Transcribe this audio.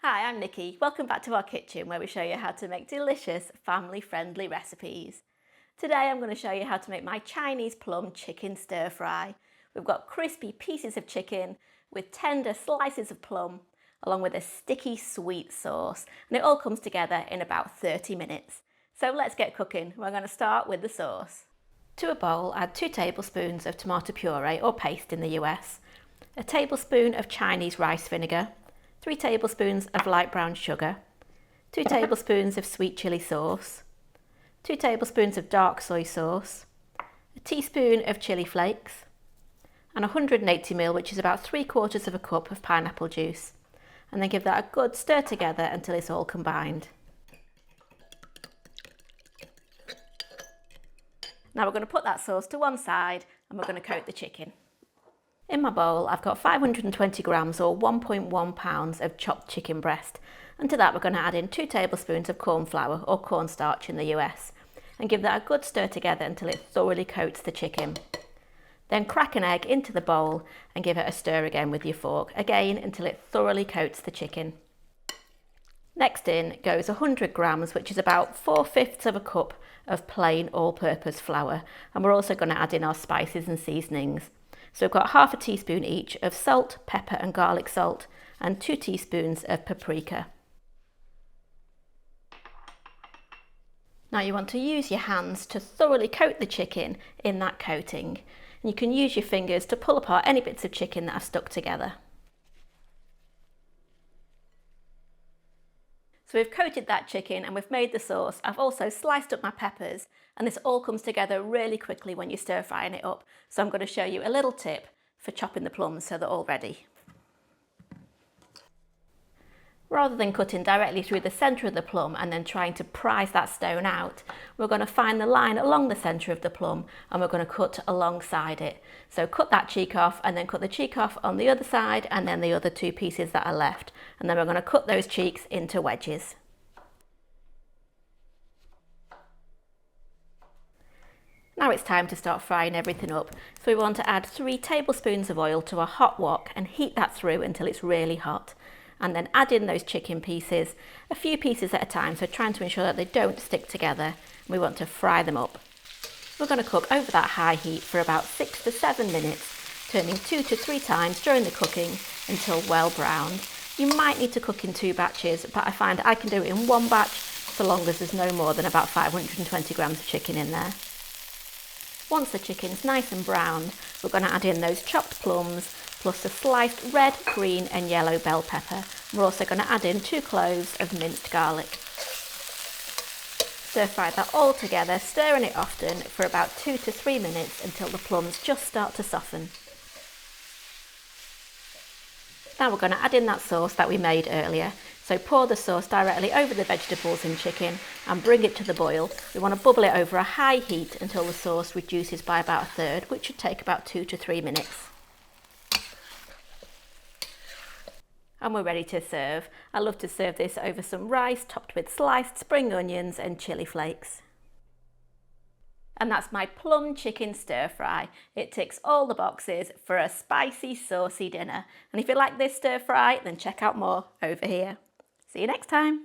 Hi, I'm Nikki. Welcome back to our kitchen where we show you how to make delicious, family-friendly recipes. Today I'm going to show you how to make my Chinese plum chicken stir fry. We've got crispy pieces of chicken with tender slices of plum, along with a sticky sweet sauce, and it all comes together in about 30 minutes. So let's get cooking. We're going to start with the sauce. To a bowl, add 2 tablespoons of tomato puree or paste in the US, a tablespoon of Chinese rice vinegar, 3 tablespoons of light brown sugar, 2 tablespoons of sweet chilli sauce, 2 tablespoons of dark soy sauce, a teaspoon of chili flakes, and 180ml, which is about 3/4 of a cup of pineapple juice, and then give that a good stir together until it's all combined. Now we're going to put that sauce to one side and we're going to coat the chicken. In my bowl, I've got 520 grams or 1.1 pounds of chopped chicken breast, and to that we're going to add in 2 tablespoons of cornflour or cornstarch in the US, and give that a good stir together until it thoroughly coats the chicken. Then crack an egg into the bowl and give it a stir again with your fork, again until it thoroughly coats the chicken. Next in goes 100 grams, which is about 4/5 of a cup of plain all-purpose flour, and we're also going to add in our spices and seasonings. So we've got half a teaspoon each of salt, pepper and garlic salt, and 2 teaspoons of paprika. Now you want to use your hands to thoroughly coat the chicken in that coating. And you can use your fingers to pull apart any bits of chicken that are stuck together. So we've coated that chicken and we've made the sauce. I've also sliced up my peppers, and this all comes together really quickly when you're stir frying it up. So I'm going to show you a little tip for chopping the plums so they're all ready. Rather than cutting directly through the centre of the plum and then trying to prise that stone out, we're going to find the line along the centre of the plum and we're going to cut alongside it. So cut that cheek off and then cut the cheek off on the other side and then the other 2 pieces that are left. And then we're going to cut those cheeks into wedges. Now it's time to start frying everything up. So we want to add 3 tablespoons of oil to a hot wok and heat that through until it's really hot. And then add in those chicken pieces, a few pieces at a time, so trying to ensure that they don't stick together. We want to fry them up. We're going to cook over that high heat for about 6 to 7 minutes, turning 2 to 3 times during the cooking until well browned. You might need to cook in 2 batches, but I find I can do it in 1 batch so long as there's no more than about 520 grams of chicken in there. Once the chicken's nice and browned, we're going to add in those chopped plums, plus a sliced red, green and yellow bell pepper. We're also going to add in 2 cloves of minced garlic. Stir fry that all together, stirring it often for about 2 to 3 minutes until the plums just start to soften. Now we're going to add in that sauce that we made earlier. So pour the sauce directly over the vegetables and chicken and bring it to the boil. We want to bubble it over a high heat until the sauce reduces by about a third, which should take about 2 to 3 minutes. And we're ready to serve. I love to serve this over some rice topped with sliced spring onions and chili flakes. And that's my plum chicken stir fry. It ticks all the boxes for a spicy, saucy dinner. And if you like this stir fry, then check out more over here. See you next time.